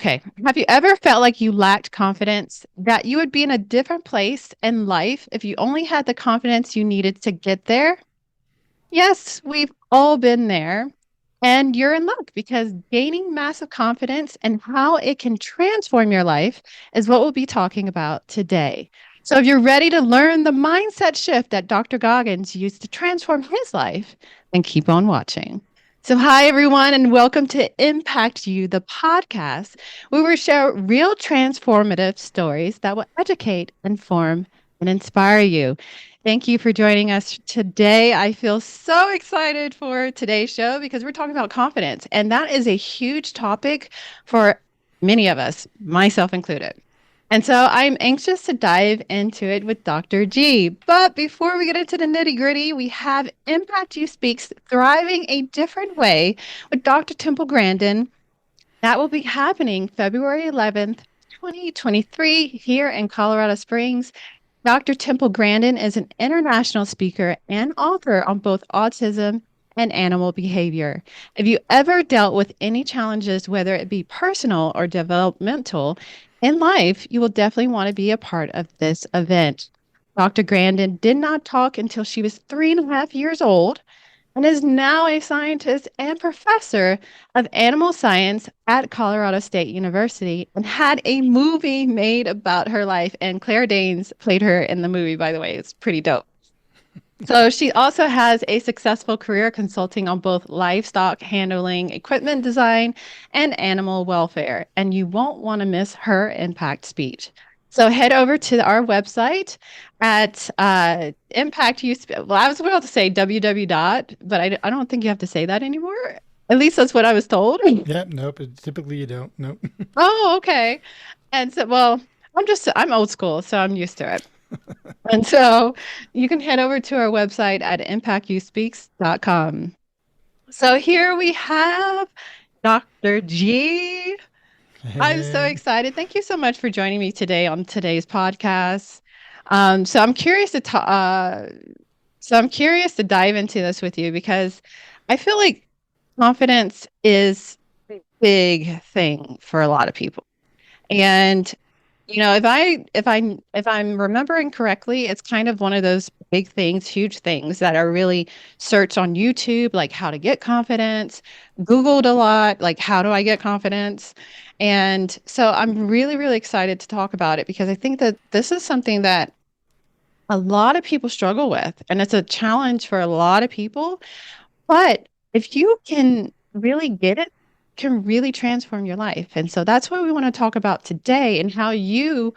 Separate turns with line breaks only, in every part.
Okay. Have you ever felt like you lacked confidence, that you would be in a different place in life if you only had the confidence you needed to get there? Yes, we've all been there. And you're in luck because gaining massive confidence and how it can transform your life is what we'll be talking about today. So, if you're ready to learn the mindset shift that Dr. Goggins used to transform his life, then keep on watching. So, hi, everyone, and welcome to Impact You, the podcast where we share real transformative stories that will educate, inform, and inspire you. Thank you for joining us today. I feel so excited for today's show because we're talking about confidence, and that is a huge topic for many of us, myself included. And so I'm anxious to dive into it with Dr. G. But before we get into the nitty gritty, we have Impact You Speaks Thriving a Different Way with Dr. Temple Grandin. That will be happening February 11th, 2023, here in Colorado Springs. Dr. Temple Grandin is an international speaker and author on both autism and animal behavior. If you ever dealt with any challenges, whether it be personal or developmental in life, you will definitely want to be a part of this event. Dr. Grandin did not talk until she was 3.5 years old and is now a scientist and professor of animal science at Colorado State University and had a movie made about her life. And Claire Danes played her in the movie, by the way. It's pretty dope. So she also has a successful career consulting on both livestock handling, equipment design, and animal welfare. And you won't want to miss her impact speech. So head over to our website at Impact Use. Well, I was about to say www dot, but I don't think you have to say that anymore. At least that's what I was told.
Yeah, nope. Typically, you don't. Nope.
Oh, okay. And so, well, I'm old school, so I'm used to it. And so you can head over to our website at impactyouSpeaks.com. So here we have Dr. G. I'm so
Hey.
excited. Thank you so much for joining me today on today's podcast. So I'm curious to I'm curious to dive into this with you because I feel like confidence is a big thing for a lot of people. And if I'm remembering correctly, it's kind of one of those big things, huge things that are really searched on YouTube, like how to get confidence, Googled a lot, like how do I get confidence? And so I'm really, really excited to talk about it because I think that this is something that a lot of people struggle with, and it's a challenge for a lot of people. But if you can really get it, can really transform your life. And so that's what we want to talk about today and how you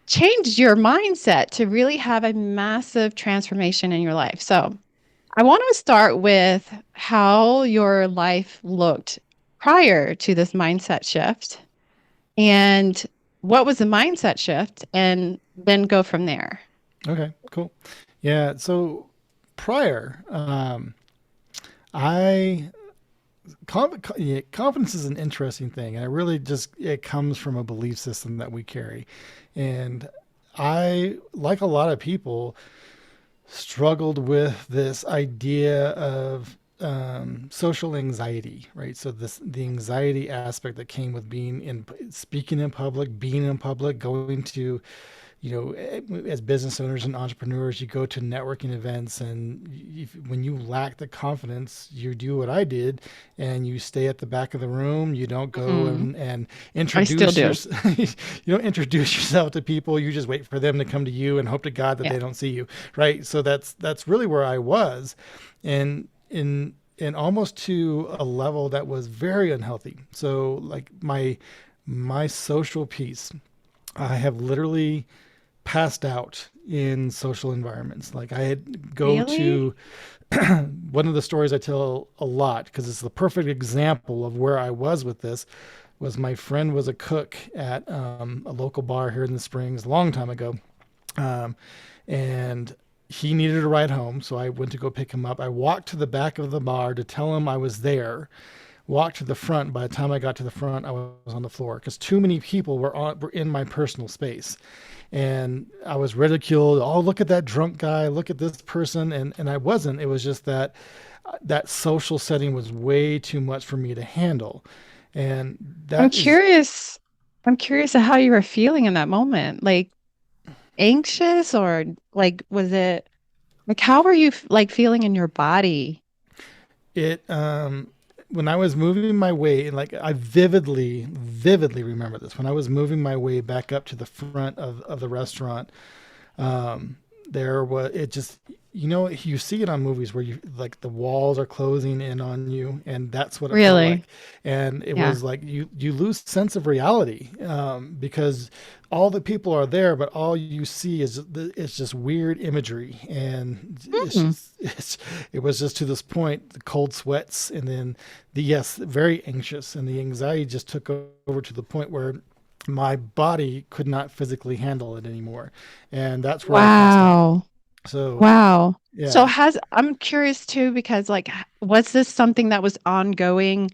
changed your mindset to really have a massive transformation in your life. So I want to start with how your life looked prior to this mindset shift and what was the mindset shift, and then go from there.
Okay, cool. Yeah, so prior, I yeah, confidence is an interesting thing, and it really just it comes from a belief system that we carry, and I, like a lot of people, struggled with this idea of social anxiety, right? So the anxiety aspect that came with being in speaking in public, being in public, going to as business owners and entrepreneurs, you go to networking events, and when you lack the confidence, you do what I did, and you stay at the back of the room. You don't go
Mhm.
and
I still
introduce your,
do.
you don't introduce yourself to people. You just wait for them to come to you and hope to God that
Yeah.
they don't see you, right? So that's really where I was, and in almost to a level that was very unhealthy. So like my social piece, I have literally passed out in social environments. Like I had go
Really?
to one of the stories I tell a lot because it's the perfect example of where I was with this. Was my friend was a cook at a local bar here in the Springs a long time ago, um, and he needed a ride home, so I went to go pick him up. I walked to the back of the bar to tell him I was there. Walked to the front. By the time I got to the front, I was on the floor because too many people were in my personal space, and I was ridiculed. Oh, look at that drunk guy! Look at this person, and I wasn't. It was just that that social setting was way too much for me to handle, And
I'm
that is
curious. I'm curious at how you were feeling in that moment. Like anxious or like was it like how were you like feeling in your body?
it. When I was moving my way, like I vividly remember this. When I was moving my way back up to the front of the restaurant, um, there was it just you see it on movies where you like the walls are closing in on you, and that's what it felt
Really?
like. And it
Yeah.
was like you lose sense of reality, because all the people are there, but all you see is it's just weird imagery, and
Hmm.
it was just to this point the cold sweats, and then the yes very anxious, and the anxiety just took over to the point where my body could not physically handle it anymore, and that's where I passed out.
Wow.
So
Wow. So
yeah.
has I'm curious too because like was this something that was ongoing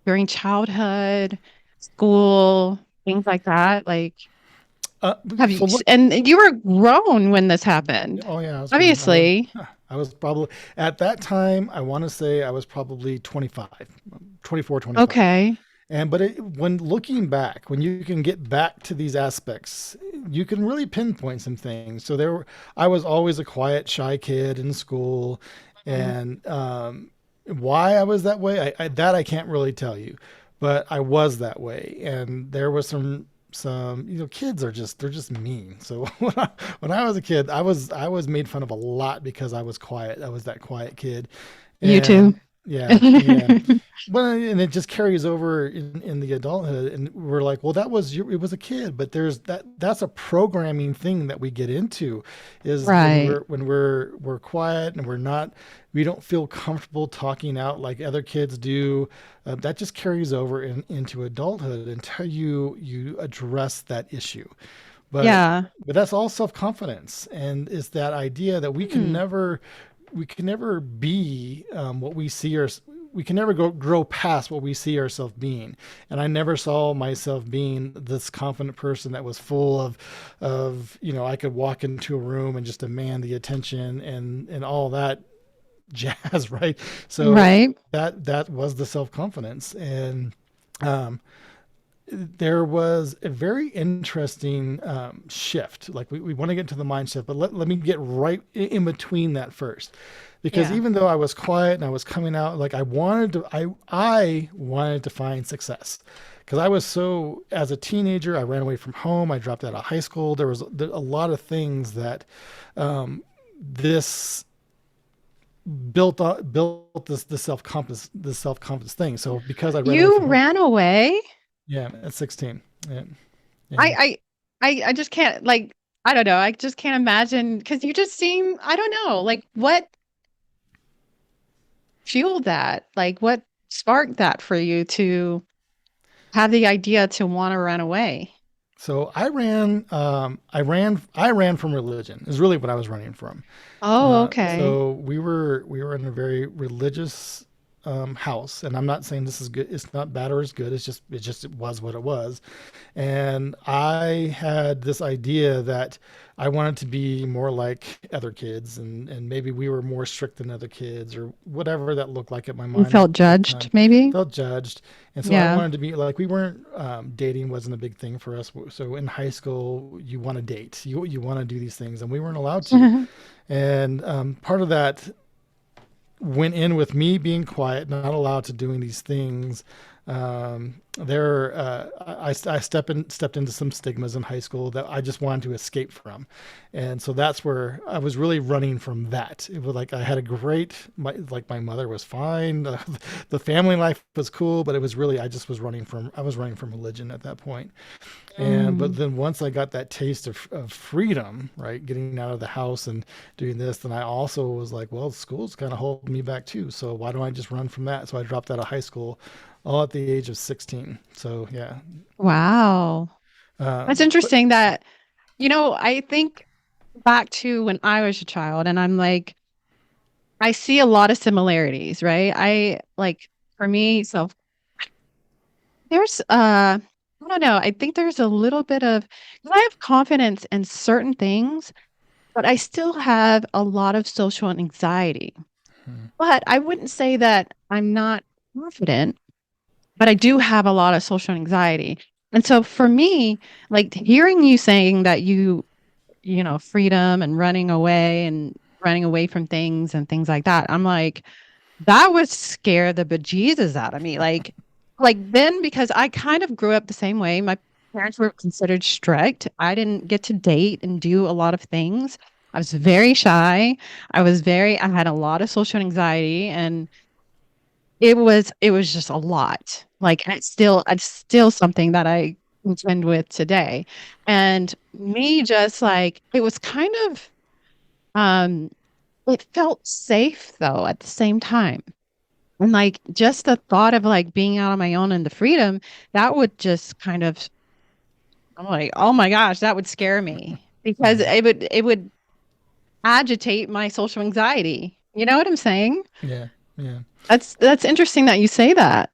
during childhood, school, things like that? Like have you
So look.
and you were grown when this happened.
Oh yeah, I was grown.
Obviously.
I was probably at that time. I want to say I was probably 25, 24, 25.
Okay.
And but when looking back, when you can get back to these aspects, you can really pinpoint some things. So I was always a quiet, shy kid in school,
Mm.
and why I was that way, that I can't really tell you, but I was that way, and there was some kids are just they're just mean. So when I was a kid, I was made fun of a lot because I was quiet. I was that quiet kid,
You too.
and yeah, yeah. Well, and it just carries over in the adulthood, and we're like, well, it was a kid, but that's a programming thing that we get into, is when
Right.
we're quiet and we don't feel comfortable talking out like other kids do. That just carries over into adulthood until you address that issue. But
Yeah.
but that's all self confidence, and it's that idea that
Hmm.
we can never be what we see our we can never grow past what we see ourselves being. And I never saw myself being this confident person that was full of I could walk into a room and just demand the attention and all that jazz, right? So
Right.
that was the self confidence. And um, there was a very interesting shift. Like we want to get into the mind shift, but let me get right in between that first. Because
Yeah.
even though I was quiet and I was coming out, like I wanted to find success. Because I was so, as a teenager, I ran away from home. I dropped out of high school. There a lot of things that this built this self confidence thing. So because I ran away
You
from home,
ran away.
yeah, at 16, yeah, yeah.
I I just can't like I don't know. I just can't imagine because you just seem I don't know like what fueled that? Like what sparked that for you to have the idea to want to run away?
So I ran from religion is really what I was running from.
Oh, okay.
So we were in a very religious house, and I'm not saying this is good. It's not bad or it's good. It was what it was. And I had this idea that I wanted to be more like other kids, and maybe we were more strict than other kids, or whatever that looked like at my
You
mind
felt
at the
judged,
time.
maybe?
Felt judged, and so I
Yeah.
wanted to be like we weren't dating wasn't a big thing for us. So in high school, you want to date, you want to do these things, and we weren't allowed to. And part of that went in with me being quiet, not allowed to doing these things. I stepped into some stigmas in high school that I just wanted to escape from, and so that's where I was really running from that. It was like I had a my mother was fine, the family life was cool, but it was really I was running from religion at that point. And but
Mm.
then once I got that taste of freedom, right, getting out of the house and doing this, then I also was like, well, school's kind of holding me back too. So why don't I just run from that? So I dropped out of high school, all at the age of 16. So yeah,
Wow. That's
but
interesting that, I think back to when I was a child and I'm like, I see a lot of similarities, right? I like for me, so there's I don't know, I think there's a little bit of 'cause I have confidence in certain things, but I still have a lot of social anxiety.
hmm,
But I wouldn't say that I'm not confident. but I do have a lot of social anxiety. And so for me, like hearing you saying that freedom and running away from things and things like that, I'm like, that would scare the bejesus out of me. Like then, because I kind of grew up the same way. My parents were considered strict. I didn't get to date and do a lot of things. I was very shy. I had a lot of social anxiety, and it was just a lot. Like, and it's still something that I contend with today. And me just like, it was kind of, um, it felt safe though at the same time. And like just the thought of like being out on my own and the freedom, that would just kind of, I'm like, oh my gosh, that would scare me because
Mm-hmm.
it would agitate my social anxiety. You know what I'm saying?
Yeah, yeah.
That's interesting that you say that.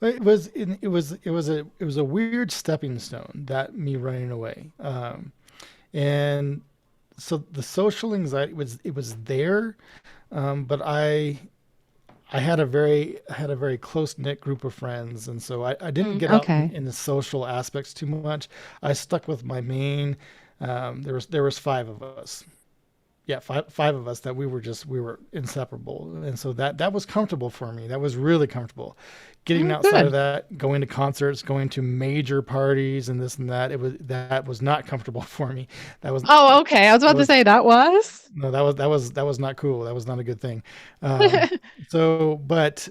It was a weird stepping stone, that me running away. And so the social anxiety was there, but I had a very close knit group of friends, and so I didn't get out
Okay.
in the social aspects too much. I stuck with my main. There was five of us, yeah, five of us that we were inseparable, and so that was comfortable for me. That was really comfortable. Getting outside of
Good.
that, going to concerts, going to major parties, and this and that, that was not comfortable for me. That was
Oh, okay. I was
that
about to
was
say that was.
no, that was not cool. That was not a good thing. Um, but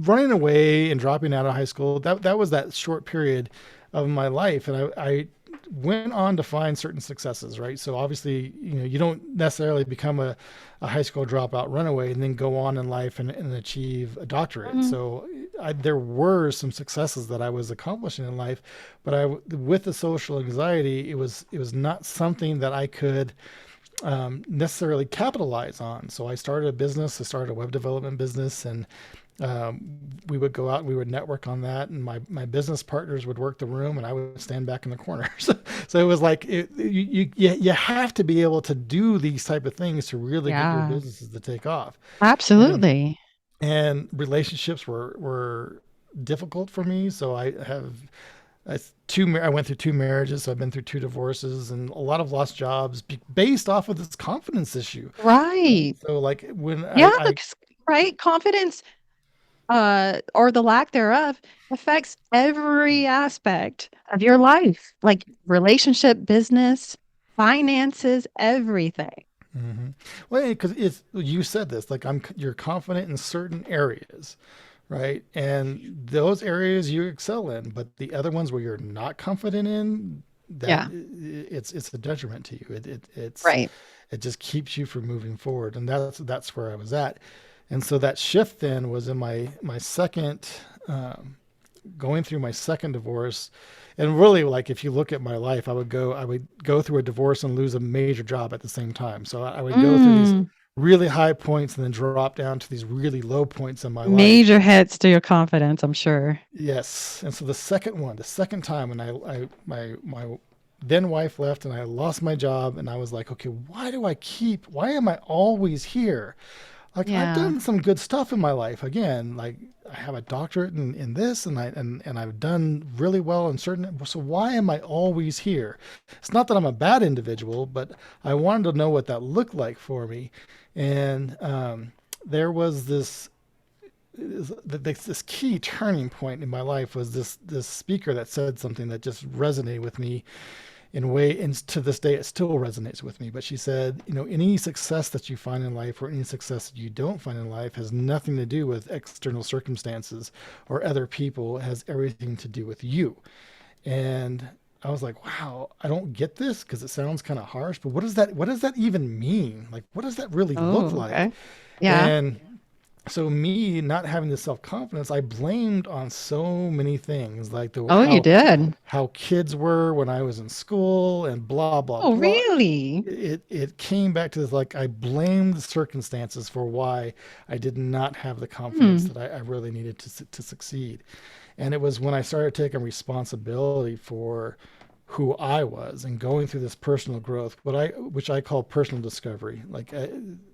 running away and dropping out of high school, that was that short period of my life, and I went on to find certain successes, right? So obviously, you don't necessarily become a high school dropout runaway and then go on in life and achieve a doctorate.
Mhm.
So there were some successes that I was accomplishing in life, but with the social anxiety, it was not something that I could necessarily capitalize on. So I started a business. I started a web development business, and we would go out and we would network on that. And my business partners would work the room, and I would stand back in the corner. So it was like you have to be able to do these type of things to really get your
Yeah,
businesses to take off. And
absolutely.
relationships were difficult for me. So I went through two marriages. So I've been through two divorces and a lot of lost jobs based off of this confidence issue.
Right.
So like when
Yeah,
I
right. Confidence, or the lack thereof, affects every aspect of your life, like relationship, business, finances, everything.
hmm well, because it's you said this, like you're confident in certain areas, right? And those areas you excel in, but the other ones where you're not confident in, that
Yeah,
it's a detriment to you.
right.
It just keeps you from moving forward, and that's where I was at. And so that shift then was in my second, um, going through my second divorce. And really, like, if you look at my life, I would go through a divorce and lose a major job at the same time. So I would go through these
Mm,
really high points and then drop down to these really low points in my life.
major hits to your confidence, I'm sure.
Yes. And so the second time when my then wife left and I lost my job, and I was like, okay, why am I always here? Like, I've
Yeah.
done some good stuff in my life. Again, like, I have a doctorate in this, and I've done really well in certain. So why am I always here? It's not that I'm a bad individual, but I wanted to know what that looked like for me. And there was this key turning point in my life was this speaker that said something that just resonated with me in a way, and to this day it still resonates with me. But she said, any success that you find in life or any success that you don't find in life has nothing to do with external circumstances or other people. It has everything to do with you. And I was like, wow, I don't get this because it sounds kind of harsh, but what does that even mean? Like, what does that really look
Oh,
like?
okay. Yeah.
And so me not having the self-confidence, I blamed on so many things, like the
Oh, you did.
how kids were when I was in school and blah blah
Oh,
blah.
really?
It came back to this, like, I blamed the circumstances for why I did not have the confidence
Hmm.
that I really needed to succeed. And it was when I started taking responsibility for who I was and going through this personal growth, which I call personal discovery. Like,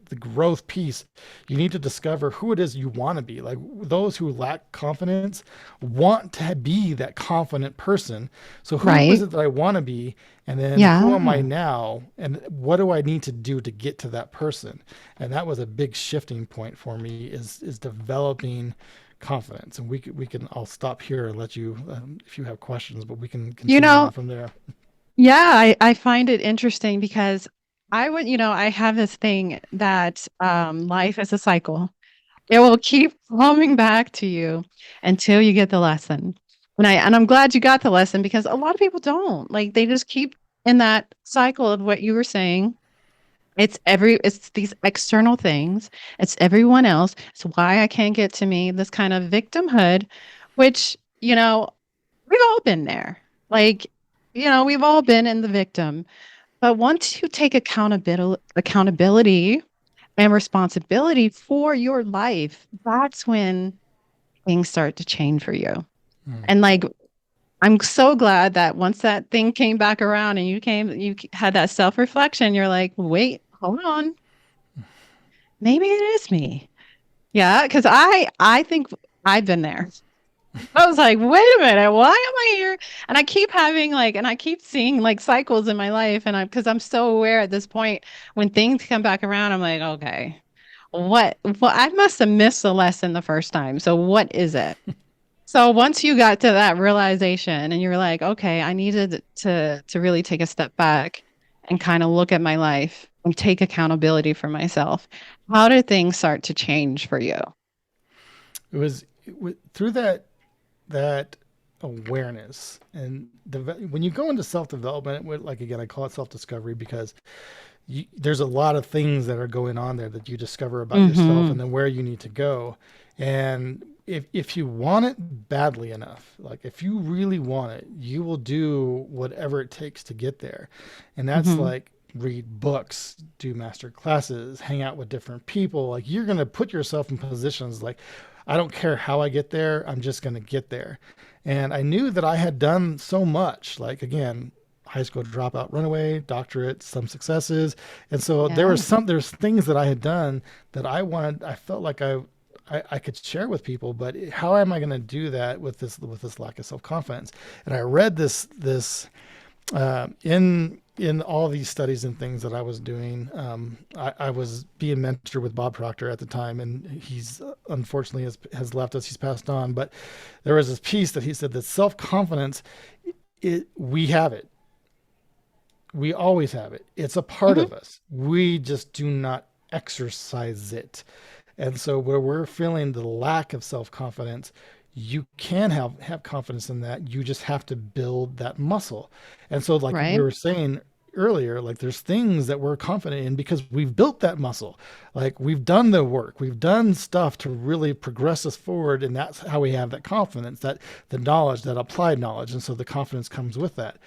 the growth piece, you need to discover who it is you want to be. Like those who lack confidence want to be that confident person. So who is
Right.
it that I want to be? And then who am I
Yeah.
now? And what do I need to do to get to that person? And that was a big shifting point for me is developing confidence. And I'll stop here and let you, if you have questions, but we can
You
continue on
know,
from there.
yeah, I find it interesting because I have this thing that life is a cycle. It will keep coming back to you until you get the lesson. And I'm glad you got the lesson because a lot of people don't. Like they just keep in that cycle of what you were saying. It's these external things. It's everyone else. It's why I can't get to me, this kind of victimhood, which, we've all been there. Like, we've all been in the victim. But once you take accountability and responsibility for your life, that's when things start to change for you.
Mm.
And like, I'm so glad that once that thing came back around and you had that self reflection, you're like, wait, hold on, maybe it is me. Yeah, because I think I've been there. I was like, wait a minute, why am I here? And I keep having and I keep seeing like cycles in my life, and because I'm so aware at this point when things come back around, I'm like, okay. Well, I must have missed the lesson the first time. So what is it? So once you got to that realization and you were like, okay, I needed to really take a step back and kind of look at my life and take accountability for myself. How did things start to change for you?
Through that awareness and when you go into self development, like again, I call it self discovery because there's a lot of things that are going on there that you discover about yourself
Mm-hmm.
and then where you need to go. And if you want it badly enough, like if you really want it, you will do whatever it takes to get there. And that's
Mm-hmm.
like read books, do master classes, hang out with different people. Like you're going to put yourself in positions like, I don't care how I get there, I'm just going to get there. And I knew that I had done so much, like again, high school dropout, runaway, doctorate, some successes. And so
Yeah.
there's things that I had done that I felt like I could share with people, but how am I going to do that with this lack of self confidence? And I read this in all these studies and things that I was doing. I was being mentored with Bob Proctor at the time, and he's unfortunately has left us. He's passed on, but there was this piece that he said that self confidence, we have it. We always have it. It's a part
Mm-hmm.
of us. We just do not exercise it. And so where we're feeling the lack of self-confidence, you can have confidence in that. You just have to build that muscle. And so like we
Right.
were saying earlier, like there's things that we're confident in because we've built that muscle. Like we've done the work. We've done stuff to really progress us forward, and that's how we have that confidence, that the knowledge, that applied knowledge. And so the confidence comes with that.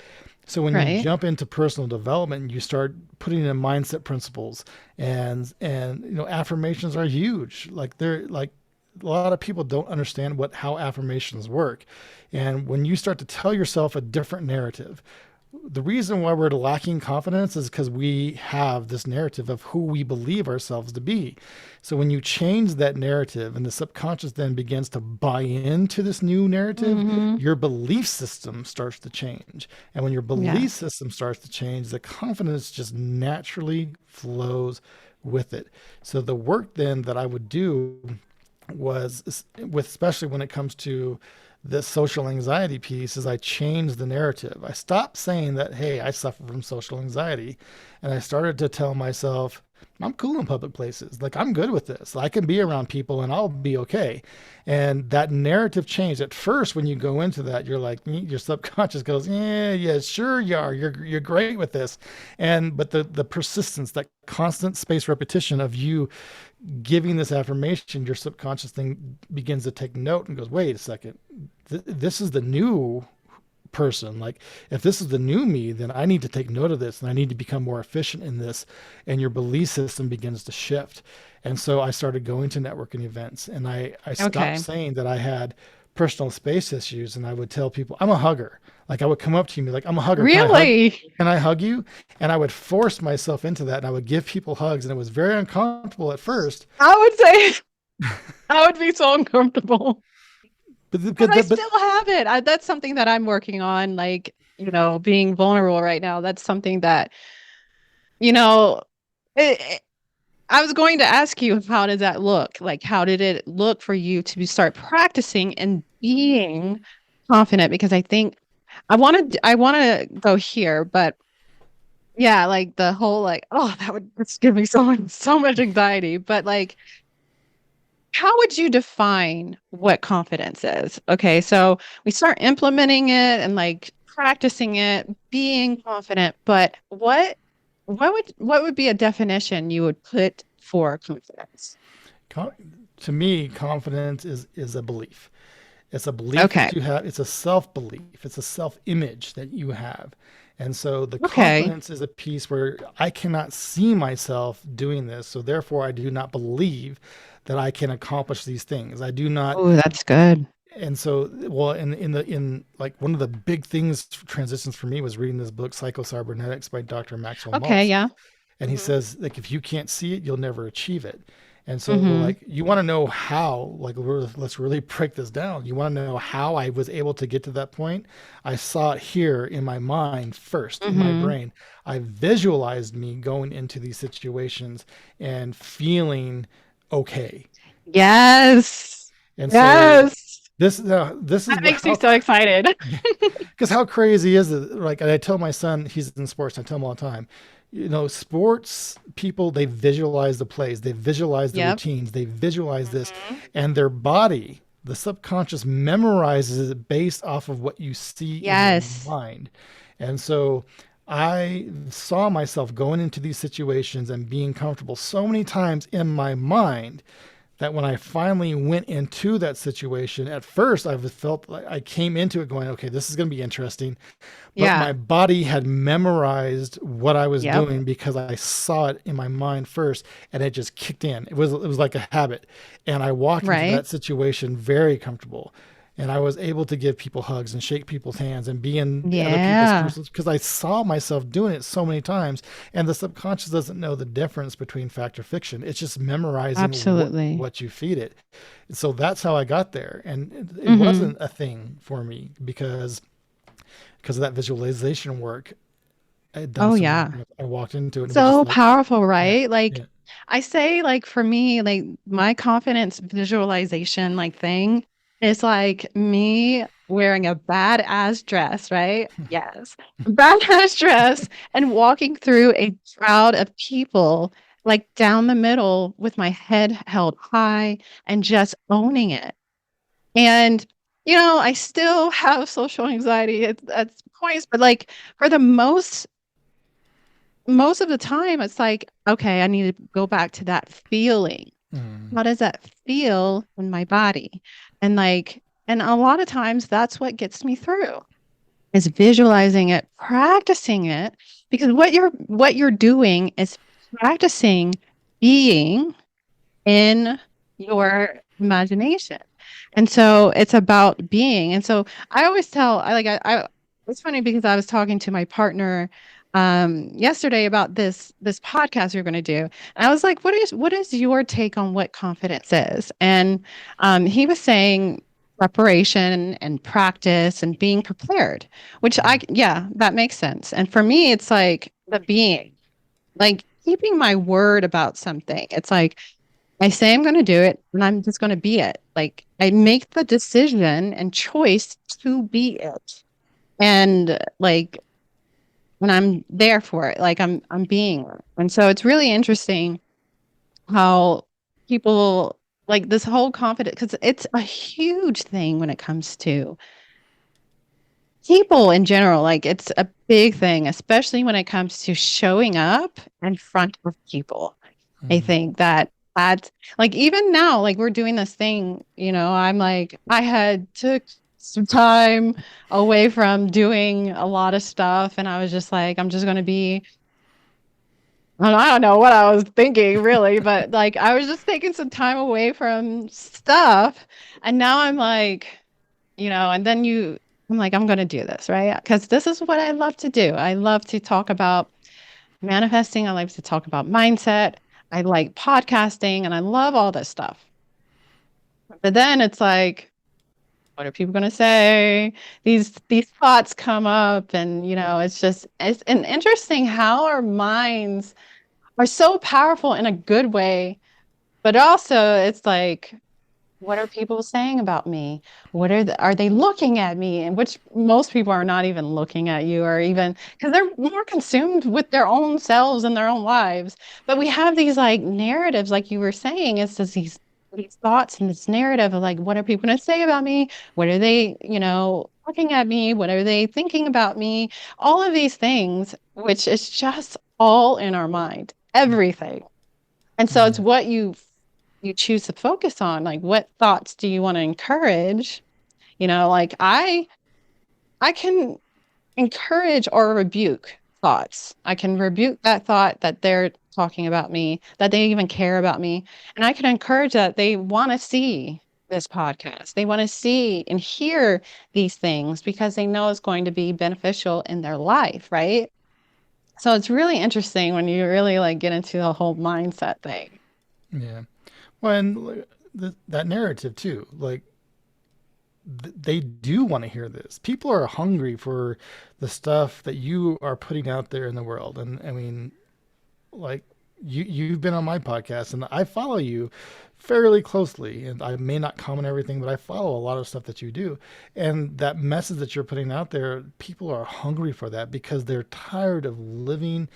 So when you
Right.
jump into personal development, you start putting in mindset principles, and affirmations are huge. Like they're like a lot of people don't understand how affirmations work. And when you start to tell yourself a different narrative, the reason why we're lacking confidence is because we have this narrative of who we believe ourselves to be. So when you change that narrative and the subconscious then begins to buy into this new narrative,
Mm-hmm.
your belief system starts to change. And when your belief
Yes.
system starts to change, the confidence just naturally flows with it. So the work then that I would do was with, especially when it comes to this social anxiety piece, is I changed the narrative. I stopped saying that, hey, I suffer from social anxiety. And I started to tell myself, I'm cool in public places. Like, I'm good with this. I can be around people and I'll be okay. And that narrative changed. At first, when you go into that, you're like, your subconscious goes, yeah, yeah, sure you are. You're great with this. But the persistence, that constant space repetition of you giving this affirmation, your subconscious thing begins to take note and goes, wait a second, this is the new person. Like, if this is the new me, then I need to take note of this and I need to become more efficient in this. And your belief system begins to shift. And so I started going to networking events, and I stopped
Okay.
saying that I had personal space issues, and I would tell people I'm a hugger. Like I would come up to you and be like, I'm a hugger. Can I hug?
Really?
Can I hug you? And I would force myself into that, and I would give people hugs, and it was very uncomfortable at first.
I would say I would be so uncomfortable. But I
But
still have it. That's something that I'm working on, like, being vulnerable right now. That's something that, you know, it, I was going to ask you, how does that look? Like, how did it look for you to start practicing and being confident? Because I think I want to go here, but yeah, like the whole like, oh, that would just give me so much anxiety. But like, how would you define what confidence is? Okay, so we start implementing it and like practicing it, being confident, but what would be a definition you would put for confidence?
to me, confidence is a belief. It's a belief
Okay.
that you have. It's a self belief. It's a self image that you have. And so the
Okay.
confidence is a piece where I cannot see myself doing this. So therefore, I do not believe that I can accomplish these things. I do not.
Oh, that's good.
And so, well, in like one of the big things transitions for me was reading this book, Psycho-Cybernetics by Dr. Maxwell
Okay,
Maltz.
yeah.
And he
Hmm.
says, like, if you can't see it, you'll never achieve it. And so,
Hmm.
like, you want to know how, like, let's really break this down. You want to know how I was able to get to that point. I saw it here in my mind first, in my
Hmm.
brain. I visualized me going into these situations and feeling okay.
Yes.
And so
Yes.
this is
That makes me
how,
so excited.
because how crazy is it? Like, I tell my son, he's in sports, I tell him all the time, sports people, they visualize the plays, they visualize the
Yep.
routines, they visualize this,
Hmm.
and their body, the subconscious, memorizes it based off of what you see in your
Yes.
mind. And so I saw myself going into these situations and being comfortable so many times in my mind that when I finally went into that situation, at first I felt like I came into it going, okay, this is going to be interesting. But
Yeah.
my body had memorized what I was
Yep.
doing because I saw it in my mind first, and it just kicked in. It was like a habit. And I walked into
Right.
that situation very comfortable. And I was able to give people hugs and shake people's hands and be in other people's
Yeah.
conversations because I saw myself doing it so many times. And the subconscious doesn't know the difference between fact or fiction. It's just memorizing
Absolutely.
what you feed it. And so that's how I got there. And it
Hmm.
wasn't a thing for me because of that visualization work I'd done
Oh,
so many
yeah.
times. I walked into it and it was just
So
like,
powerful,
yeah,
right? Like
yeah.
I say, like for me, like my confidence visualization like thing is like me wearing a badass dress, right? Yes. Badass dress and walking through a crowd of people like down the middle with my head held high and just owning it. And I still have social anxiety at points, but like for the most of the time it's like, okay, I need to go back to that feeling.
Mm,
How does that feel in my body? And a lot of times that's what gets me through is visualizing it, practicing it, because what you're doing is practicing being in your imagination. And so it's about being. And so I always tell, it's funny because I was talking to my partner yesterday about this podcast we are going to do. And I was like, what is your take on what confidence is? And he was saying preparation and practice and being prepared, which
mm,
yeah, that makes sense. And for me, it's like the being, like keeping my word about something. It's like I say I'm going to do it and I'm just going to be it. Like I make the decision and choice to be it. And like when I'm there for it, like I'm being it. And so it's really interesting how people like this whole confidence because it's a huge thing when it comes to people in general. Like it's a big thing, especially when it comes to showing up in front of people. I
mm.
think that's like even now, like we're doing this thing, I'm like, I had took some time away from doing a lot of stuff, and I was just like, I'm just gonna be, I don't know what I was thinking really, but like I was just taking some time away from stuff, and now I'm like, and then I'm like, I'm going to do this, right? Because this is what I love to do. I love to talk about manifesting. I like to talk about mindset. I like podcasting and I love all this stuff. But then it's like, what are people going to say? These thoughts come up and it's an interesting how our minds are so powerful in a good way, but also it's like what are people saying about me? Are they looking at me? And which most people are not even looking at you or even because they're more consumed with their own selves and their own lives. But we have these like narratives, like you were saying, it's just these thoughts and this narrative of like, what are people going to say about me? What are they, looking at me? What are they thinking about me? All of these things, which is just all in our mind, everything. And so it's
Yeah.
what you choose to focus on. Like what thoughts do you want to encourage? Like I can encourage or rebuke thoughts. I can rebuke that thought that they're talking about me, that they even care about me. And I can encourage that they want to see this podcast. They want to see and hear these things because they know it's going to be beneficial in their life, right? So it's really interesting when you really like get into the whole mindset thing.
Yeah. Well, and that narrative too. Like they do want to hear this. People are hungry for the stuff that you are putting out there in the world. And I mean, like you've been on my podcast and I follow you fairly closely and I may not comment everything, but I follow a lot of stuff that you do. And that message that you're putting out there, people are hungry for that because they're tired of living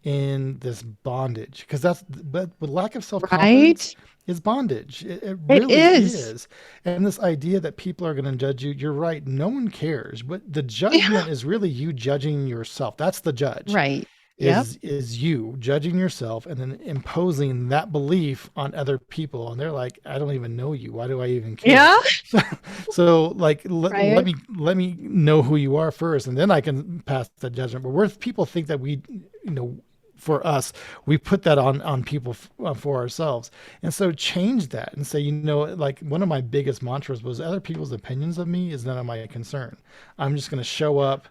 in this bondage. Because but with lack of self-confidence
Right?
is bondage. It
It
really
is.
is. And this idea that people are going to judge you, you're right. No one cares. But the
Yeah.
judgment is really you judging yourself. That's the judge
Right. Yep.
is you judging yourself and then imposing that belief on other people and they're like, I don't even know you, why do I even care?
Yeah.
So like
Right.
let me know who you are first and then I can pass that judgment. But where people think that we, you know, for us, we put that on people for ourselves. And so change that and say, you know, like one of my biggest mantras was other people's opinions of me is none of my concern. I'm just going to show up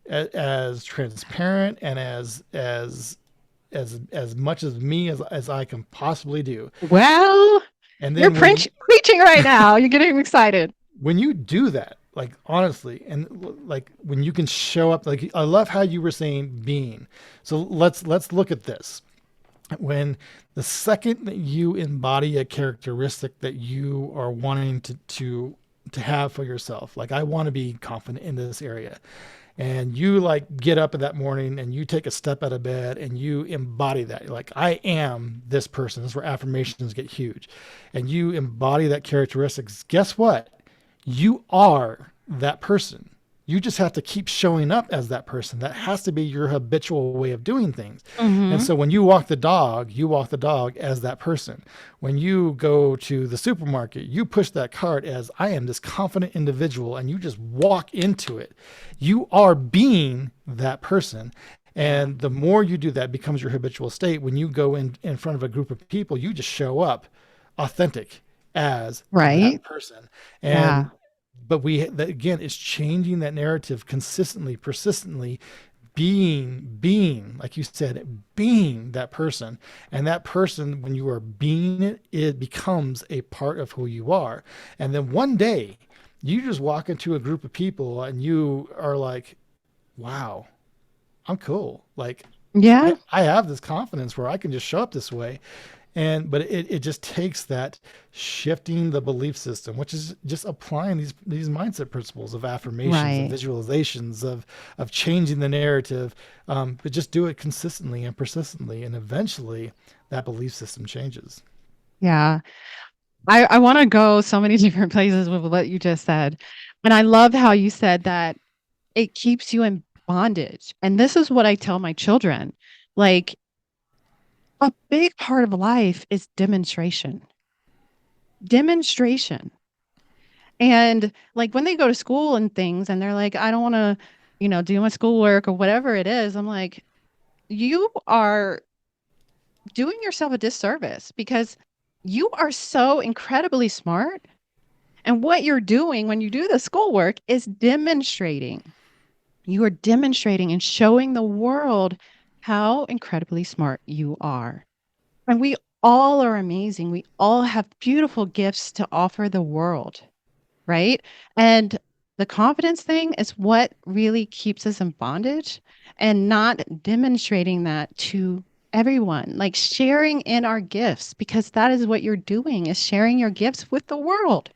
as transparent and as much as me as I can possibly do.
Well,
And
you're
then
preaching right now. You're getting excited.
when you do that, like honestly, and like when you can show up, like I love how you were saying being. So let's look at this. When the second that you embody a characteristic that you are wanting to have for yourself, like I want to be confident in this area, and you like get up in that morning and you take a step out of bed and you embody that. You're like, I am this person. This is where affirmations get huge. And you embody that characteristics. Guess what? You are that person. You just have to keep showing up as that person. That has to be your habitual way of doing things. And
Hmm.
so when you walk the dog as that person. When you go to the supermarket, you push that cart as I am this confident individual and you just walk into it. You are being that person.
Yeah.
And the more you do that becomes your habitual state. When you go in front of a group of people, you just show up authentic as that
Right.
person.
Yeah.
And but again, it's changing that narrative consistently, persistently, being like you said, being that person. And that person, when you are being it, it becomes a part of who you are. And then one day you just walk into a group of people and you are like, wow, I'm cool. Like
Yeah.
I have this confidence where I can just show up this way. And but it just takes that shifting the belief system, which is just applying these mindset principles of affirmations, of
Right.
visualizations, of changing the narrative, but just do it consistently and persistently, and eventually that belief system changes.
Yeah. I want to go so many different places with what you just said. And I love how you said that it keeps you in bondage. And this is what I tell my children. Like a big part of life is demonstration. Demonstration. And like when they go to school and things and they're like, I don't want to, do my schoolwork or whatever it is, I'm like, you are doing yourself a disservice because you are so incredibly smart And what you're doing when you do the schoolwork is demonstrating. You are demonstrating and showing the world how incredibly smart you are. And we all are amazing. We all have beautiful gifts to offer the world, right? And the confidence thing is what really keeps us in bondage and not demonstrating that to everyone, like sharing in our gifts, because that is what you're doing is sharing your gifts with the world.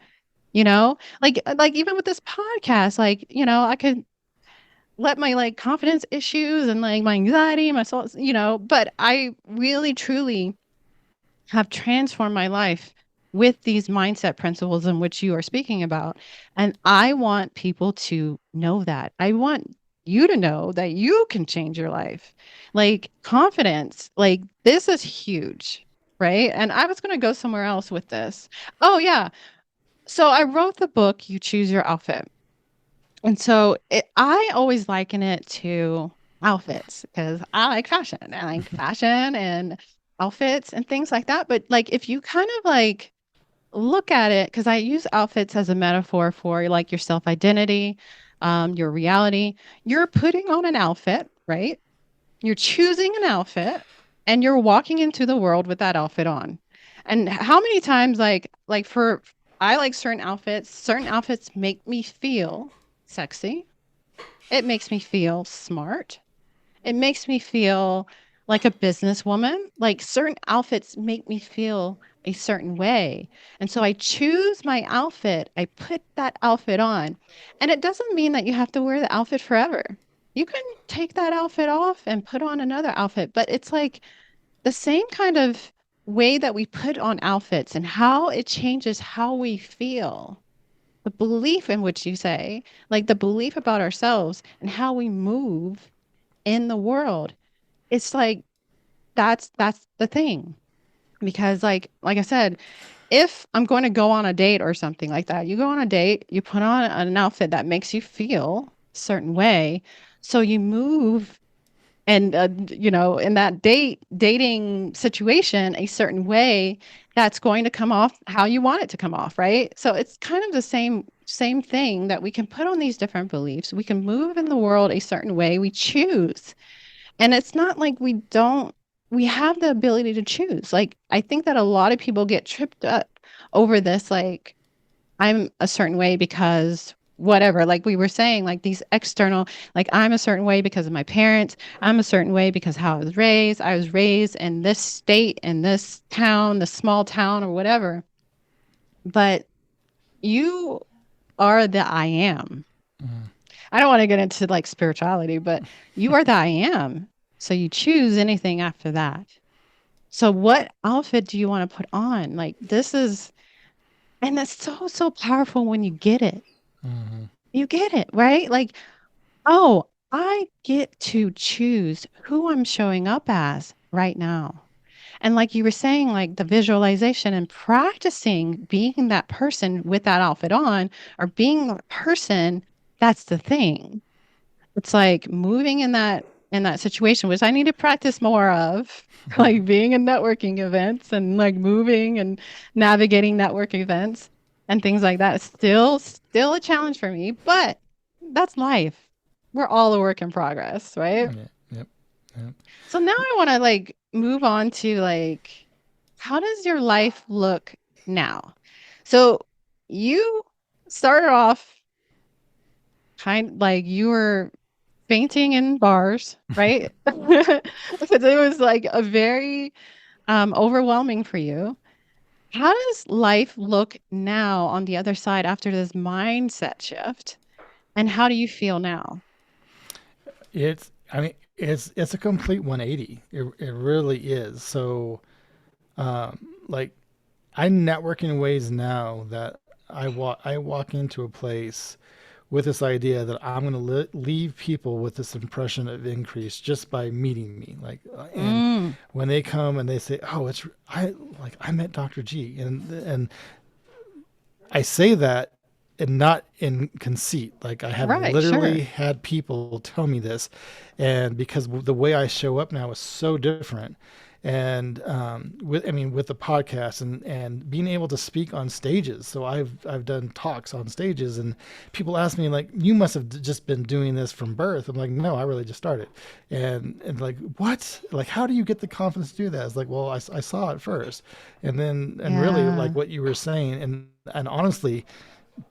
Like even with this podcast, like, I could let my like confidence issues and like my anxiety, my soul, but I really truly have transformed my life with these mindset principles in which you are speaking about. And I want people to know that. I want you to know that you can change your life. Like confidence, like this is huge, right? And I was going to go somewhere else with this. Oh, yeah. So I wrote the book, You Choose Your Outfit. And so I always liken it to outfits because I like fashion. I like fashion and outfits and things like that. But like if you kind of like look at it, because I use outfits as a metaphor for like your self-identity, your reality, you're putting on an outfit, right? You're choosing an outfit and you're walking into the world with that outfit on. And how many times like for I like certain outfits make me feel sexy. It makes me feel smart. It makes me feel like a businesswoman. Like certain outfits make me feel a certain way. And so I choose my outfit, I put that outfit on. And it doesn't mean that you have to wear the outfit forever. You can take that outfit off and put on another outfit, but it's like the same kind of way that we put on outfits and how it changes how we feel. The belief in which you say, like the belief about ourselves and how we move in the world. It's like that's the thing. Because like I said, if I'm going to go on a date or something like that, you go on a date, you put on an outfit that makes you feel a certain way, so you move and in that dating situation a certain way that's going to come off how you want it to come off, right? So it's kind of the same thing that we can put on these different beliefs. We can move in the world a certain way we choose. And it's not like we have the ability to choose. Like, I think that a lot of people get tripped up over this, like, I'm a certain way because whatever, like we were saying, like these external, like I'm a certain way because of my parents. I'm a certain way because how I was raised. I was raised in this state, in this town, this small town, or whatever. But you are the I am.
Mm.
I don't want to get into like spirituality, but you are the I am. So you choose anything after that. So what outfit do you want to put on? Like this is, and that's so powerful when you get it.
Mhm.
You get it, right? Like, oh, I get to choose who I'm showing up as right now. And like you were saying, like the visualization and practicing being that person with that outfit on or being the person, that's the thing. It's like moving in that situation, which I need to practice more of, like being in networking events and like moving and navigating network events and things like that. It's still a challenge for me, but that's life. We're all a work in progress, right?
Yeah, yep, yep.
So now I want to like move on to like how does your life look now? So you started off kind like you were fainting in bars, right? Because it was like a very overwhelming for you. How does life look now on the other side after this mindset shift? And how do you feel now?
I mean, it's a complete 180. It really is. So, like, I network in ways now that I walk into a place with this idea that I'm going to leave people with this impression of increase just by meeting me. And
Mm,
when they come and they say, "Oh, I met Dr. G," and I say that and not in conceit. Like I have
right,
literally
sure.
had people tell me this, and because the way I show up now is so different, and with the podcast and being able to speak on stages. So I've done talks on stages, and people ask me like, "You must have just been doing this from birth." I'm like, "No, I really just started." And like, what? Like, how do you get the confidence to do that? It's like, well, I saw it first, and really like
Yeah.
what you were saying, and honestly,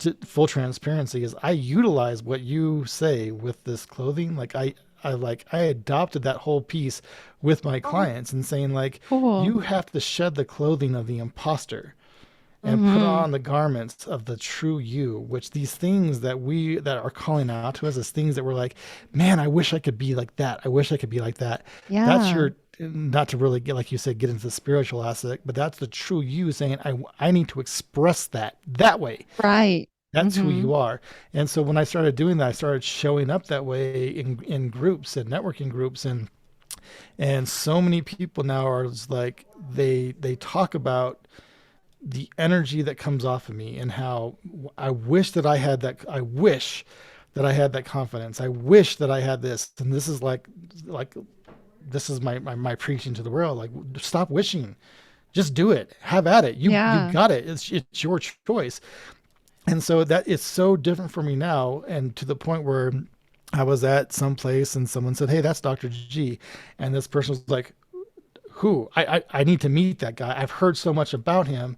to full transparency is I utilize what you say with this clothing. Like I adopted that whole piece with my
Oh,
clients and saying like,
cool.
you have to shed the clothing of the imposter and put
Mm-hmm.
on the garments of the true you, which these things that are calling out to us as things that we're like, man, I wish I could be like that. I wish I could be like that. That's
Yeah.
your, not to really get, like you said, get into the spiritual aspect, but that's the true you saying, I need to express that way.
Right.
That's who
Mm-hmm.
you are. And so when I started doing that, I started showing up that way in groups and networking groups, and so many people now are just like they talk about the energy that comes off of me and how I wish that I wish that I had that confidence. I wish that I had this. And this is like this is my preaching to the world. Like, stop wishing. Just do it. Have at it. You
Yeah.
got it. It's your choice. And so that is so different for me now, and to the point where I was at some place and someone said, "Hey, that's Dr. G," and this person was like, "Who? I need to meet that guy. I've heard so much about him."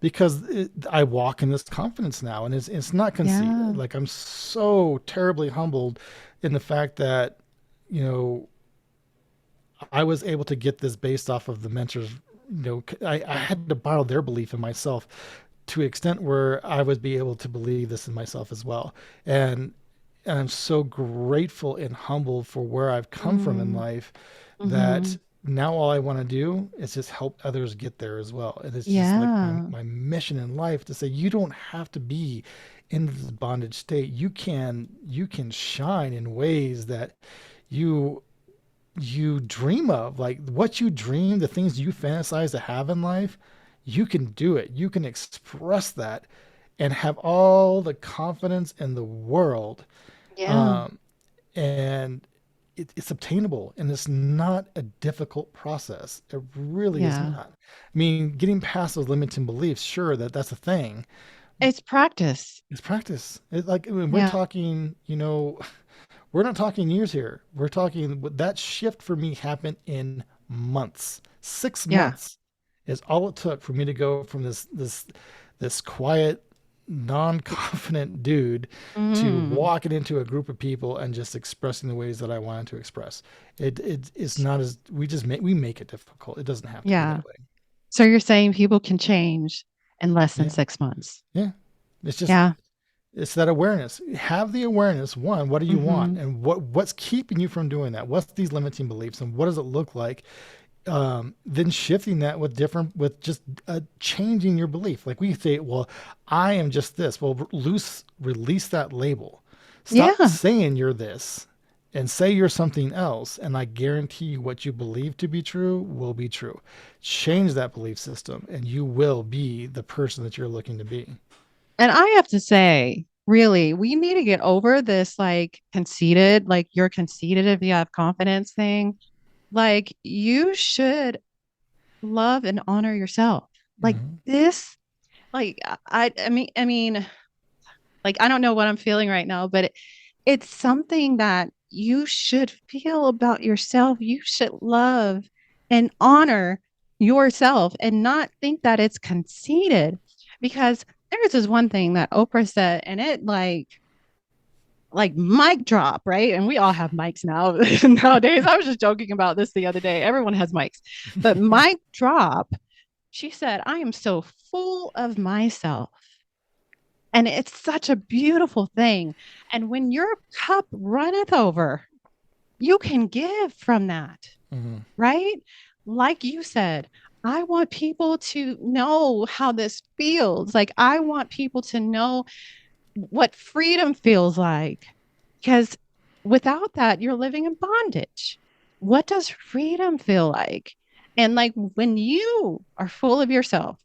Because I walk in this confidence now, and it's not conceited.
Yeah.
Like, I'm so terribly humbled in the fact that, you know, I was able to get this based off of the mentors. I had to borrow their belief in myself to an extent where I would be able to believe this in myself as well. And and I'm so grateful and humbled for where I've come from in
Mm-hmm.
life,
Mm-hmm.
that now all I want to do is just help others get there as well. And it's just like
Yeah.
my mission in life to say, you don't have to be in this bondage state. You can shine in ways that you you dream of, like what you dream, the things you fantasize to have in life. You can do it. You can express that and have all the confidence in the world.
Yeah.
um, and it's obtainable, and it's not a difficult process. It really is
Yeah.
not. I mean, getting past those limiting beliefs, sure, that's a thing.
It's practice.
It's practice. Like when we're
Yeah.
talking, we're not talking years here. We're talking, that shift for me happened in months. Six
Yeah.
months is all it took for me to go from this quiet, non-confident dude to
Mm-hmm.
walking into a group of people and just expressing the ways that I wanted to express. It's not as we make it difficult. It doesn't have to be
Yeah.
that way.
So you're saying people can change in less than
Yeah,
6 months.
yeah. It's just
Yeah.
it's that awareness. Have the awareness. One, what do you want,
Mm-hmm.
and what's keeping you from doing that? What's these limiting beliefs, and what does it look like? Then shifting that with just changing your belief. Like we say, well, I am just this. Well, release that label. Stop
Yeah.
saying you're this and say you're something else. And I guarantee you what you believe to be true will be true. Change that belief system and you will be the person that you're looking to be.
And I have to say, really, we need to get over this like conceited, like you're conceited if you have confidence thing. Like you should love and honor yourself. Like
Hmm.
this, like I mean, like I don't know what I'm feeling right now, but it's something that you should feel about yourself. You should love and honor yourself and not think that it's conceited. Because there's this one thing that Oprah said, and it like mic drop, right? And we all have mics now nowadays. I was just joking about this the other day. Everyone has mics, but mic drop. She said, I am so full of myself. And it's such a beautiful thing. And when your cup runneth over, you can give from that,
Hmm.
right? Like you said, I want people to know how this feels. Like, I want people to know what freedom feels like. Because without that, you're living in bondage. What does freedom feel like? And like when you are full of yourself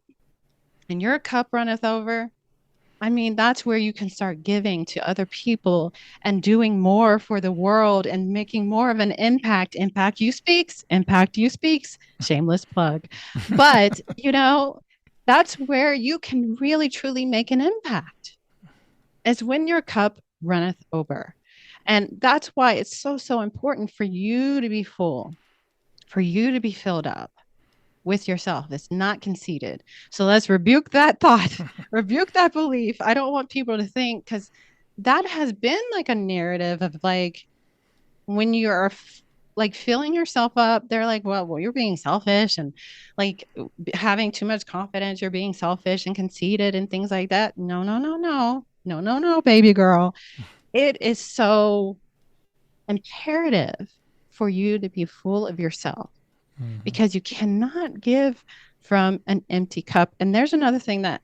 and your cup runneth over, I mean, that's where you can start giving to other people and doing more for the world and making more of an impact. Impact you speaks, shameless plug. But, that's where you can really truly make an impact, is when your cup runneth over. And that's why it's so, so important for you to be full, for you to be filled up with yourself. It's not conceited. So let's rebuke that thought, rebuke that belief. I don't want people to think, because that has been like a narrative of like, when you're like filling yourself up, they're like, well, you're being selfish, and like having too much confidence, you're being selfish and conceited and things like that. No, no, no, no, no, no, no, baby girl. It is so imperative for you to be full of yourself,
Hmm.
because you cannot give from an empty cup. And there's another thing that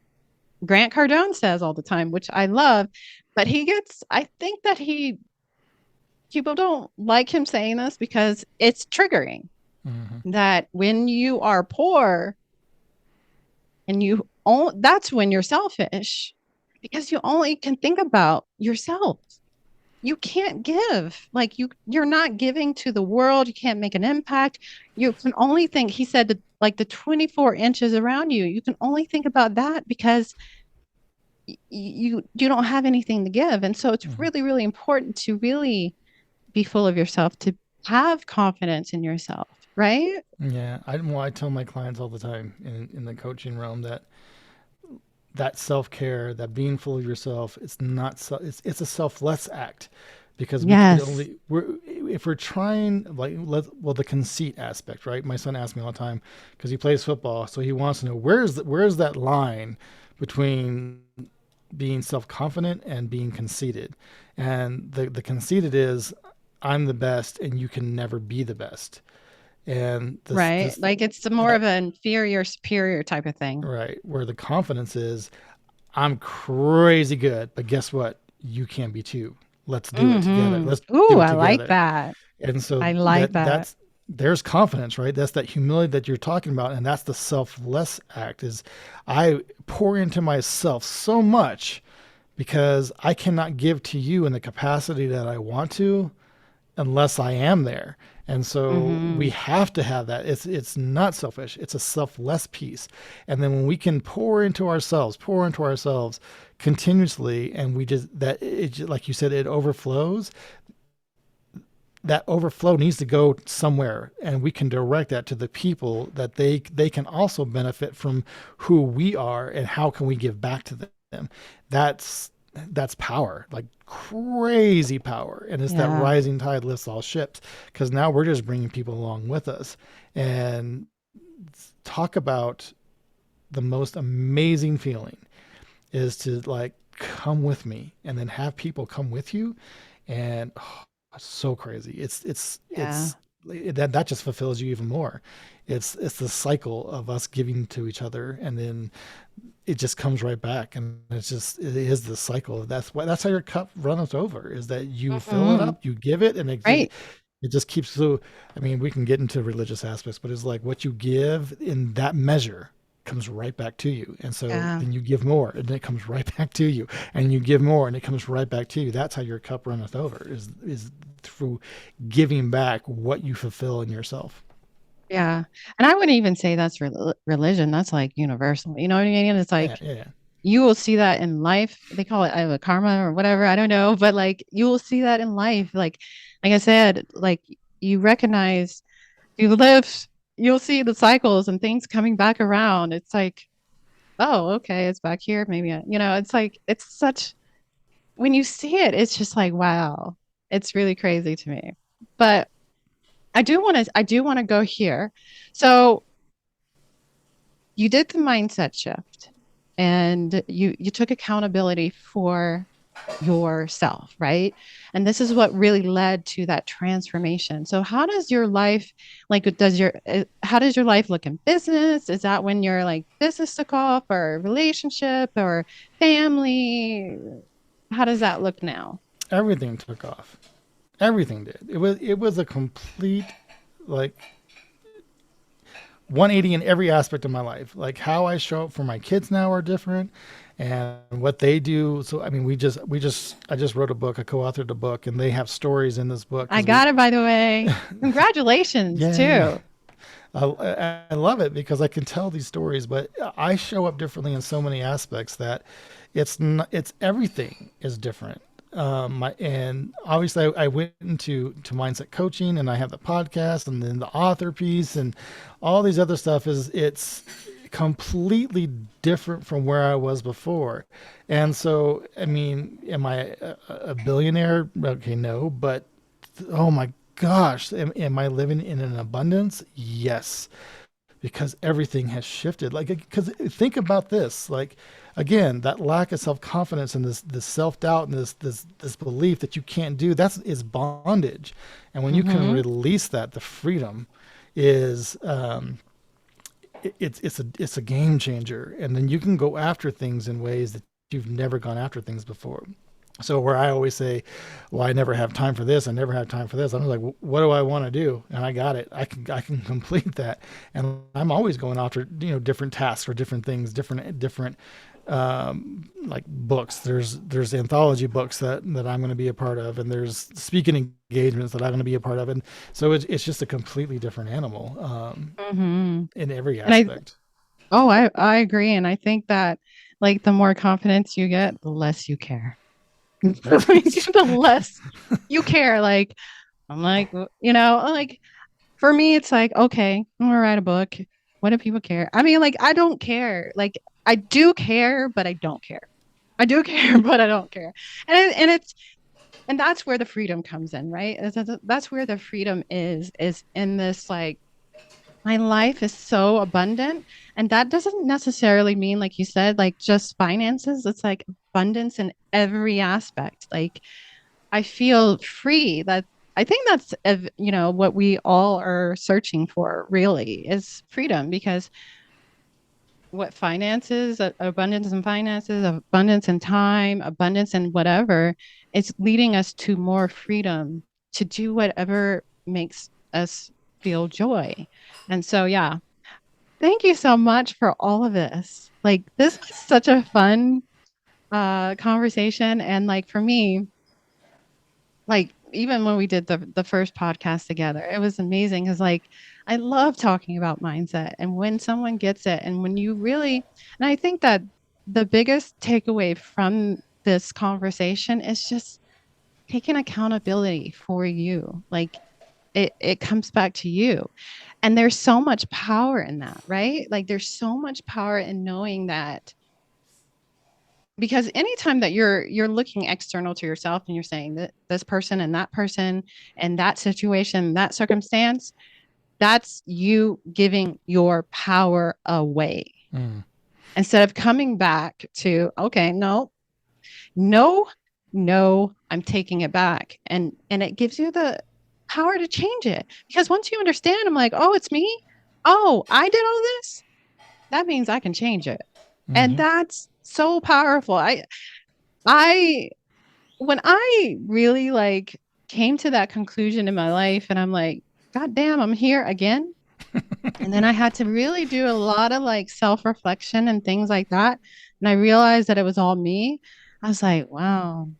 Grant Cardone says all the time, which I love, but I think that people don't like him saying this because it's triggering,
Hmm.
that when you are poor and that's when you're selfish, because you only can think about yourself. You can't give, like, you're not giving to the world. You can't make an impact. You can only think, he said, that like the 24 inches around you, you can only think about that, because you don't have anything to give. And so it's
Hmm.
really, really important to really be full of yourself, to have confidence in yourself, right?
Yeah, I tell my clients all the time in the coaching realm that self care, that being full of yourself, it's not it's a selfless act, because we could
Yes.
only we're if we're trying, like, the conceit aspect, right? My son asks me all the time because he plays football, so he wants to know where's that line between being self confident and being conceited, and the conceited is, I'm the best and you can never be the best, and
Right.
this
Like it's more
that
of an inferior, superior type of thing.
right, where the confidence is, I'm crazy good, but guess what? You can be too. Let's do it together. Let's
Ooh,
do it
I like
together.
that.
And so
I like that.
there's confidence, right? That's that humility that you're talking about, and that's the selfless act. Is I pour into myself so much because I cannot give to you in the capacity that I want to unless I am there. And so we
Hmm.
have to have that. It's not selfish. It's a selfless piece. And then when we can pour into ourselves continuously, and we just that it like you said, it overflows. That overflow needs to go somewhere, and we can direct that to the people that they can also benefit from who we are, and how can we give back to them. That's power, like crazy power, and it's that
Yeah.
rising tide lifts all ships, because now we're just bringing people along with us. And talk about the most amazing feeling is to, like, come with me and then have people come with you, and it's so crazy.
Yeah.
That just fulfills you even more. It's the cycle of us giving to each other, and then it just comes right back, and it is the cycle. That's how your cup runneth over, is that you fill it
Hmm.
up, you give it, and
Right.
it just keeps. So I mean, we can get into religious aspects, but it's like what you give in that measure comes right back to you. And so
Yeah.
then you give more, and it comes right back to you, and you give more, and it comes right back to you. That's how your cup runneth over, is through giving back what you fulfill in yourself.
Yeah. And I wouldn't even say that's religion. That's like universal. You know what I mean? It's
Yeah,
like
yeah,
you will see that in life. They call it karma or whatever. I don't know. But like you will see that in life. Like I said, like you recognize, you live, you'll see the cycles and things coming back around. It's like, oh, okay, it's back here. Maybe, it's like, it's such, when you see it, it's just like, wow, it's really crazy to me. But I do want to go here. So you did the mindset shift, and you took accountability for yourself, right? And this is what really led to that transformation. So how does your life, like, how does your life look in business? Is that when your like business took off, or relationship, or family? How does that look now?
everything took off. Everything did. It was a complete, like, 180 in every aspect of my life. Like how I show up for my kids now are different, and what they do. So I mean, I just wrote a book. I co-authored a book, and they have stories in this book
I
because we
got it, by the way. Congratulations,
yeah.
too.
I love it because I can tell these stories, but I show up differently in so many aspects that it's everything is different. And obviously I went into to mindset coaching, and I have the podcast, and then the author piece, and all these other stuff is it's completely different from where I was before. And so, I mean, am I a billionaire? Okay, no, but oh my gosh, am I living in an abundance? Yes, because everything has shifted. Like, because think about this, like, again, that lack of self confidence and this self doubt and this belief that you can't do, that's is bondage. And when you can
Hmm.
release that, the freedom is it's a game changer, and then you can go after things in ways that you've never gone after things before. So where I always say, well, I never have time for this, I never have time for this, I'm like, what do I want to do? And I got it. I can complete that. And I'm always going after, different tasks or different things, different like books. There's anthology books that I'm going to be a part of, and there's speaking engagements that I'm going to be a part of. And so it's just a completely different animal
Hmm.
in every
And
aspect.
I agree. And I think that like the more confidence you get, the less you care. The less you care. Like, I'm like, like for me, it's like, okay, I'm gonna write a book. What do people care? I mean, like, I don't care. Like, I do care, but I don't care. I do care, but I don't care. And that's where the freedom comes in, right? That's where the freedom is in this like my life is so abundant. And that doesn't necessarily mean, like you said, like just finances. It's like abundance in every aspect. Like I feel free. That I think that's what we all are searching for really is freedom because what finances, abundance in finances, abundance in time, abundance in whatever, it's leading us to more freedom to do whatever makes us feel joy. And so, yeah, thank you so much for all of this. Like, this was such a fun conversation. And like for me, like even when we did the first podcast together, it was amazing because like I love talking about mindset and when someone gets it and when you really and I think that the biggest takeaway from this conversation is just taking accountability for you. Like it comes back to you. And there's so much power in that, right? Like there's so much power in knowing that because anytime that you're looking external to yourself and you're saying that this person and that situation, that circumstance, that's you giving your power away
Mm.
instead of coming back to okay, no, no, no, I'm taking it back, and it gives you the power to change it because once you understand, I'm like, oh, it's me. Oh, I did all this. That means I can change it, and
Hmm.
that's so powerful. I when I really like came to that conclusion in my life and I'm like, God damn, I'm here again. And then I had to really do a lot of like self-reflection and things like that. And I realized that it was all me. I was like, wow,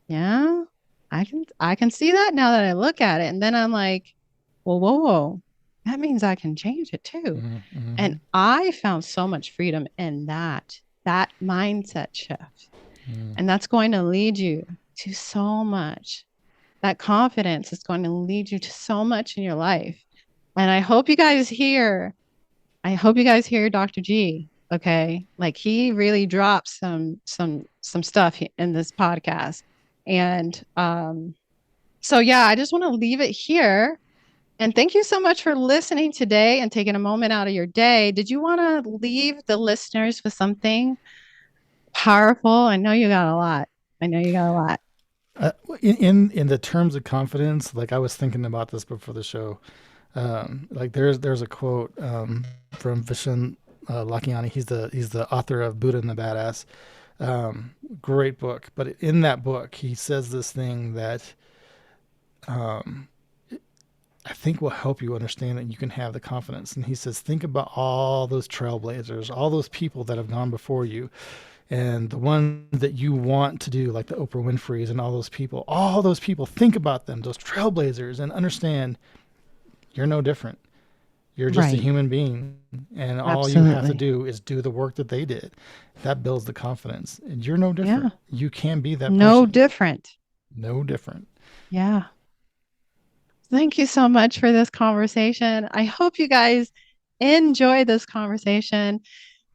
yeah, I can see that now that I look at it. And then I'm like, well, whoa, whoa. That means I can change it too. And
Hmm.
I found so much freedom in that mindset shift.
Hmm.
And that's going to lead you to so much. That confidence is going to lead you to so much in your life. And I hope you guys hear Dr. G. Okay. Like he really drops some stuff in this podcast. And so yeah, I just want to leave it here. And thank you so much for listening today and taking a moment out of your day. Did you want to leave the listeners with something powerful? I know you got a lot. I know you got a lot.
Uh, in the terms of confidence, like I was thinking about this before the show. Like there's a quote from Vishen Lakiani. He's the author of Buddha and the Badass. Great book. But in that book, he says this thing that um, I think will help you understand that you can have the confidence. And he says, think about all those trailblazers, all those people that have gone before you, And the ones that you want to do, like the Oprah Winfrey's and all those people, think about them, those trailblazers, and understand you're no different. You're just a
Right.
human being, and all you have to
Absolutely.
do is do the work that they did. That builds the confidence. And you're no
Yeah.
different. You can be that
No
person.
different.
No different.
Yeah. Thank you so much for this conversation. I hope you guys enjoy this conversation.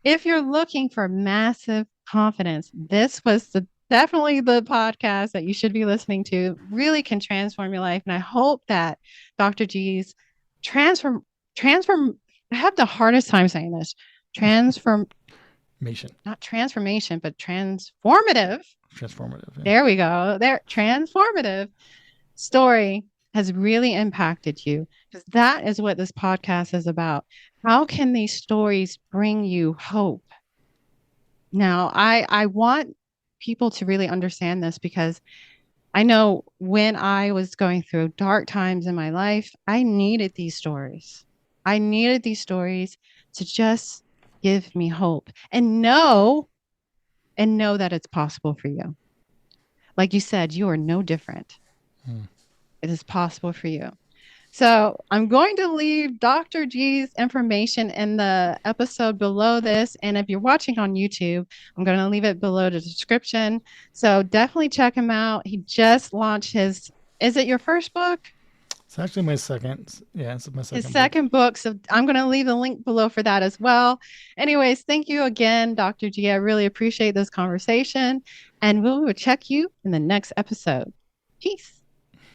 If you're looking for massive confidence, this was definitely the podcast that you should be listening to. Really can transform your life. And I hope that Dr. G's transform, transform, I have the hardest time saying this. Transform,
Mation.
not transformation, but transformative.
Transformative. Yeah.
There we go. There, transformative story has really impacted you, because that is what this podcast is about. How can these stories bring you hope? Now, I want people to really understand this, because I know when I was going through dark times in my life, I needed these stories. I needed these stories to just give me hope and know that it's possible for you. Like you said, you are no different.
Hmm.
It is possible for you. So I'm going to leave Dr. G's information in the episode below this. And if you're watching on YouTube, I'm going to leave it below the description. So definitely check him out. He just launched is it your first book?
It's actually my second. Yeah, it's my
His
second book.
second book. So I'm going to leave the link below for that as well. Anyways, thank you again, Dr. G. I really appreciate this conversation. And we will check you in the next episode. Peace.